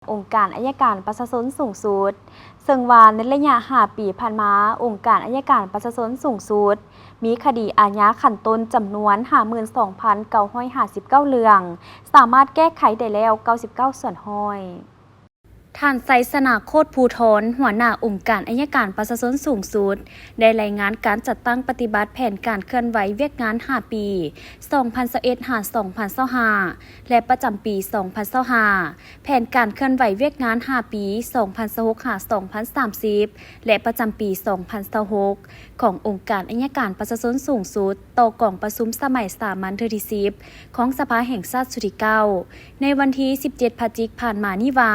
องค์การอัยการประชาชนสูงสุดซึ่งว่าในระยะ5 ปีผ่านมาองค์การอัยการประชาชนสูงสุดมีคดีอาญาขั้นต้นจำนวน 52,959 เรื่องสามารถแก้ไขได้แล้ว 99 ส่วนห้อยท่านไซสนาโคตรภูทรหัวหน้าองค์การอัยการประชาชนสูงสุดได้รายงานการจัดตั้งปฏิบัติแผนการเคลื่อนไหวเวียกงาน5 ปี 2021-2025 และประจำปี 2025 แผนการเคลื่อนไหวเวียกงาน5 ปี 2026-2030 และประจำปี 2026 ขององค์การอัยการประชาชนสูงสุดต่อกล่องประชุมสมัยสามัญเทื่อที่ 10 ของสภาแห่งชาติสุดที่ 9 ในวันที่ 17 พฤศจิกายนผ่านมานี้ว่า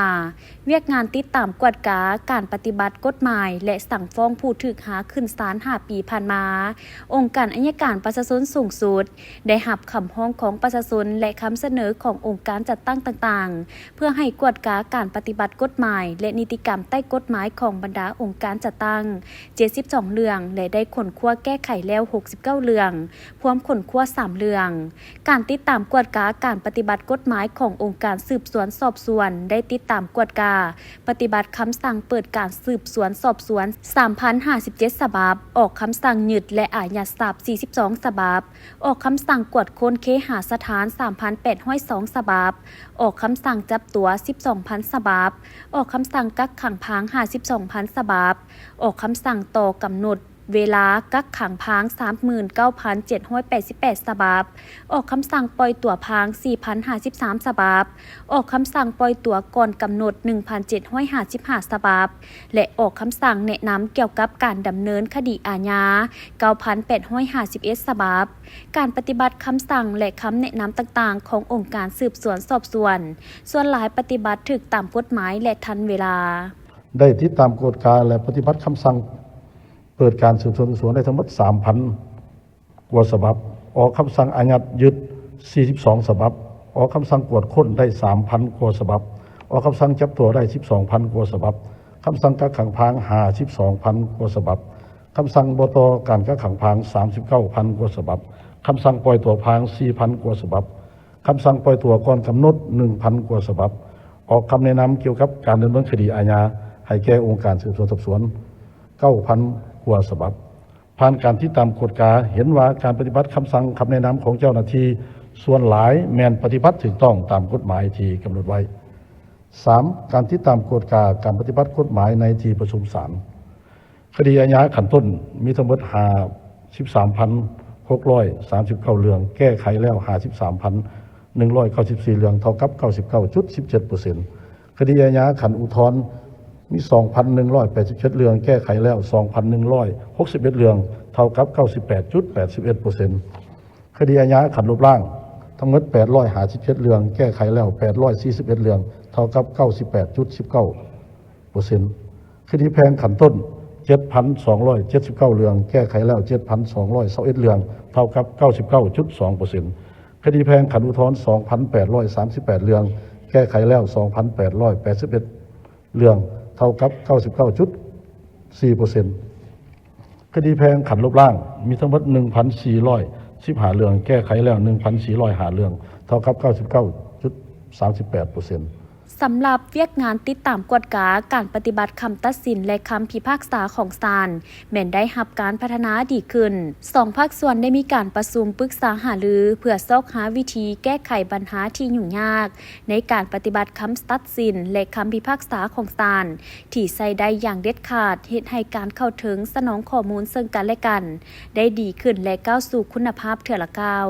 เวียกงานติดตามกวดกาการปฏิบัติกฎหมายและสั่งฟ้องผู้ถูกหาขึ้นศาล5 ปีผ่านมาองค์การอัยการประชาชนสูงสุดได้รับคำร้องของประชาชนและคำเสนอขององค์การจัดตั้งต่างๆเพื่อให้กวดกาการปฏิบัติกฎหมายและนิติกรรมใต้กฎหมายของบรรดาองค์การจัดตั้ง72 เรื่องและได้ขนคว้าแก้ไขแล้ว69 เรื่องพร้อมขนคว้า3 เรื่องการติดตามกวดกาการปฏิบัติกฎหมายขององค์การสืบสวนสอบสวนได้ติดตามกวดกาปฏิบัติคำสั่งเปิดการสืบสวนสอบสวน 3,057 ฉบับออกคำสั่งยึดและอายัดทรัพย์ 42 ฉบับออกคำสั่งกวดค้นเคหสถาน 3,802 ฉบับออกคำสั่งจับตัว 12,000 ฉบับออกคำสั่งกักขังพาง 52,000 ฉบับออกคำสั่งต่อกำหนดเวลากักขังพาง 39,788 ฉบับออกคำสั่งปล่อยตัวพาง 4,053 ฉบับออกคำสั่งปล่อยตัวก่อนกำหนด 1,755 ฉบับและออกคำสั่งแนะนำเกี่ยวกับการดำเนินคดีอาญา 9,851 ฉบับการปฏิบัติคำสั่งและคำแนะนำต่างๆขององค์การสืบสวนสอบสวนส่วนหลายปฏิบัติถูกตามกฎหมายและทันเวลาได้ติดตามกฎการและปฏิบัติคำสั่งเปิดการสืบสวนสอบสวนได้ทั้งหมด 3,000 กว่าฉบับออกคำสั่งอายัดยึด 42 ฉบับออกคำสั่งตรวจค้นได้ 3,000 กว่าฉบับออกคำสั่งจับตัวได้ 12,000 กว่าฉบับคำสั่งกักขังพาง 52,000 กว่าฉบับคำสั่งบต.การกักขังพาง 39,000 กว่าฉบับคำสั่งปล่อยตัวพาง 4,000 กว่าฉบับคำสั่งปล่อยตัวก่อนกำหนด 1,000 กว่าฉบับออกคำแนะนำเกี่ยวกับการดำเนินคดีอาญาให้แก่องค์การสืบสวนสอบสวน 9,000 กว่าฉบับผ่านการที่ตามกฎกาเห็นว่าการปฏิบัติคำสั่งคำแนะนำของเจ้าหน้าที่ส่วนหลายแมนปฏิบัติถูกต้องตามกฎหมายที่กำหนดไว้ 3. การที่ตามกฎกาการปฏิบัติกฎหมายในที่ประชุมศาลคดีอาญาขั้นต้นมีทั้งหมด13,639 เรื่องแก้ไขแล้ว53,194 เรื่องเท่ากับ 99.17% คดีอาญาขั้นอุทธรณ์มี 2,187 เรื่องแก้ไขแล้ว 2,161 เรื่องเท่ากับ 98.81% คดีอาญาขั้นลบล้างทั้งหมด857 เรื่องแก้ไขแล้ว841 เรื่องเท่ากับ 98.19% คดีแพ่งขั้นต้น 7,279 เรื่องแก้ไขแล้ว 7,221 เรื่องเท่ากับ 99.2% คดีแพ่งขั้นอุทธรณ์ 2,838 เรื่องแก้ไขแล้ว 2,881 เรื่องเท่ากับ 99.4% คดีแพ่งขันลบล้างมีทั้งหมด 1,415 เรื่องแก้ไขแล้ว 1,405 เรื่องเท่ากับ 99.38% สำหรับเวียกงานติดตามกฎกาการปฏิบัติคำตัดสินและคำพิพากษาของศาลแม้นได้รับการพัฒนาดีขึ้น2 ภาคส่วนได้มีการประชุมปรึกษาหารือเพื่อซอกหาวิธีแก้ไขปัญหาที่ยุ่งยากในการปฏิบัติคำตัดสินและคำพิพากษาของศาลที่ใช้ได้อย่างเด็ดขาดเฮ็ดให้การเข้าถึงสนองข้อมูลซึ่งกันและกันได้ดีขึ้นและก้าวสู่คุณภาพเทื่อละก้าว